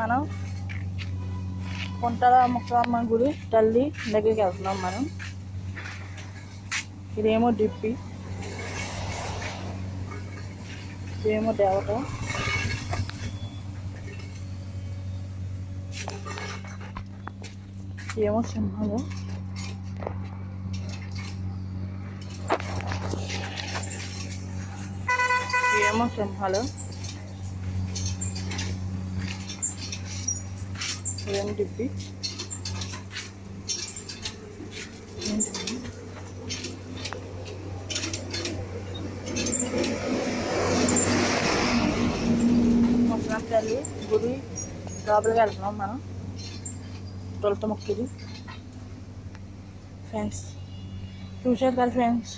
మనం కొంటల ముక్కమ్మ గుడి తల్లి దగ్గరికి వెళ్తున్నాం మనం. ఇదేమో డిప్పి, ఇదేమో దేవత, ఇదేమో సింహాలు, ఇదేమో సింహాలు, ఇదేమో డిప్పి, ముసలం తల్లి గుడి లోపలికి వెళ్తున్నాం మనం. తొలత మొక్కిది ఫ్రెండ్స్, చూసారు కదా ఫ్రెండ్స్,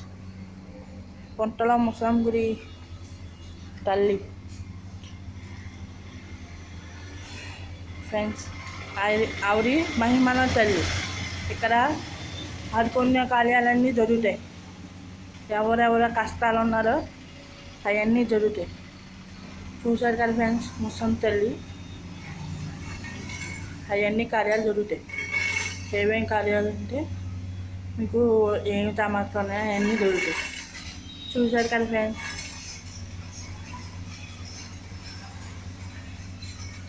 కొంటల ముసలం గుడి తల్లి ఫ్రెండ్స్. ఆవిడ మహిమల తల్లి. ఇక్కడ ఆదుకునే కార్యాలన్నీ జరుగుతాయి. ఎవరెవరో కష్టాలు ఉన్నారో అవన్నీ జరుగుతాయి. చూసారు కదా ఫ్రెండ్స్, ముసలం తల్లి అవన్నీ కార్యాలు జరుగుతాయి. ఏమేం కార్యాలు అంటే మీకు ఏమి తమాట్లు ఉన్నాయో అవన్నీ జరుగుతాయి. చూసారు కదా ఫ్రెండ్స్,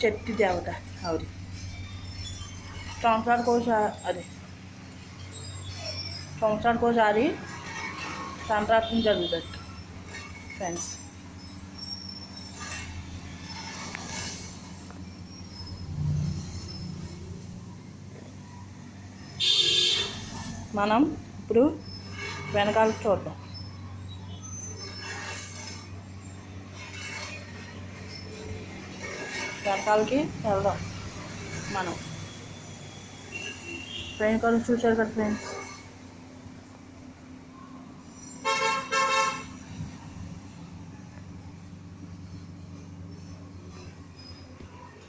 చెట్టు దేవత ఆవిడ. సంవత్సరానికోసారి సంక్రాంతి జరుగుతుంది ఫ్రెండ్స్. మనం ఇప్పుడు వెనకాల చూద్దాం. వెనకాలకి వెళ్దాం మనం. వెనకాల చూసారు కదా ఫ్రెండ్స్,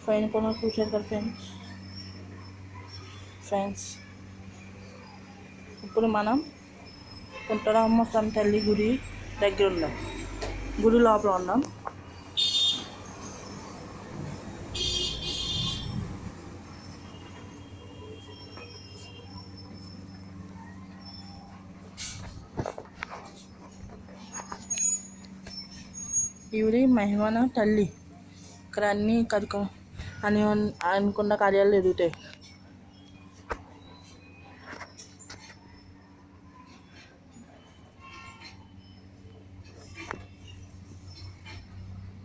వెనకాల చూసారు కదా ఫ్రెండ్స్. ఇప్పుడు మనం కుంటలమ్మ తల్లి గుడి దగ్గర ఉన్నాం, గుడి లోపల ఉన్నాం. ఈవిడి మహిమన తల్లి. ఇక్కడ అన్నీ అనుకున్న కార్యాలు జరుగుతాయి.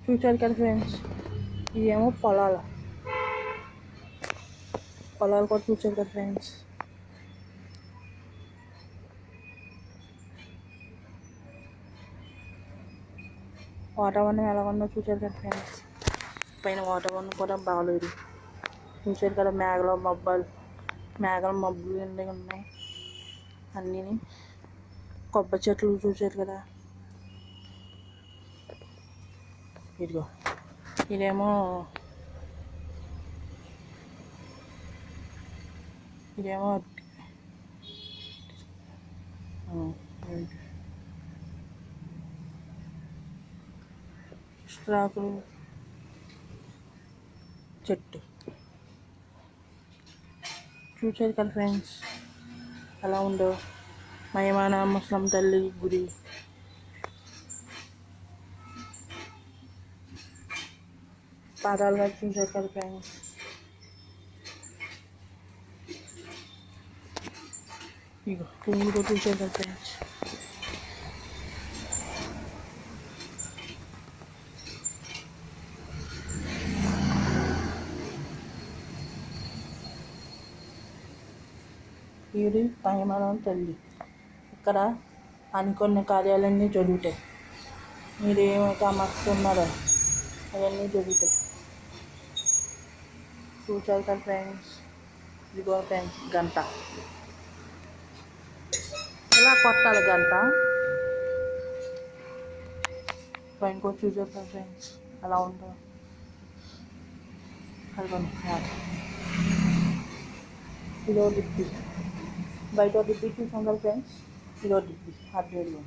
చూసారు కదా ఫ్రెండ్స్, ఇదేమో పొలాలు కూడా చూసారు కదా ఫ్రెండ్స్. వాతావరణం ఎలా ఉందో చూసారు కదా ఫ్రెండ్స్. పైన వాతావరణం కూడా బాగలేదు. చూసారు కదా, మేఘాలు మబ్బులు ఎండి ఉన్నాయి అన్నీ. కొబ్బరి చెట్లు చూసారు కదా. ఇదిగో ఇదేమో స్ట్రాకులు చెట్టు. చూసారు కదా ఫ్రెండ్స్ ఎలా ఉందో మహిమన ముసలం తల్లి గుడి. పాదాలుగా చూసారు కదా ఫ్రెండ్స్. ఇగో పువ్వులు కూడా చూసారు కదా ఫ్రెండ్స్. ఈవిడి మహిమన తల్లి. ఇక్కడ అనుకున్న కార్యాలన్నీ జరుగుతాయి. మీరు ఏమైతే అమర్చుతున్నారో అవన్నీ జరుగుతాయి. చూసారు కదా ఫ్రెండ్స్. ఇదిగో ఫ్రెండ్స్ గంట, ఇలా కొట్టాలి గంట. పైన కూడా చూసారు కదా ఫ్రెండ్స్ అలా ఉందో. ఇదో డిప్పి, బయట డిప్పి చూసాం కదా ఫ్రెండ్స్. ఇదో డిప్పి అప్డేట్లో.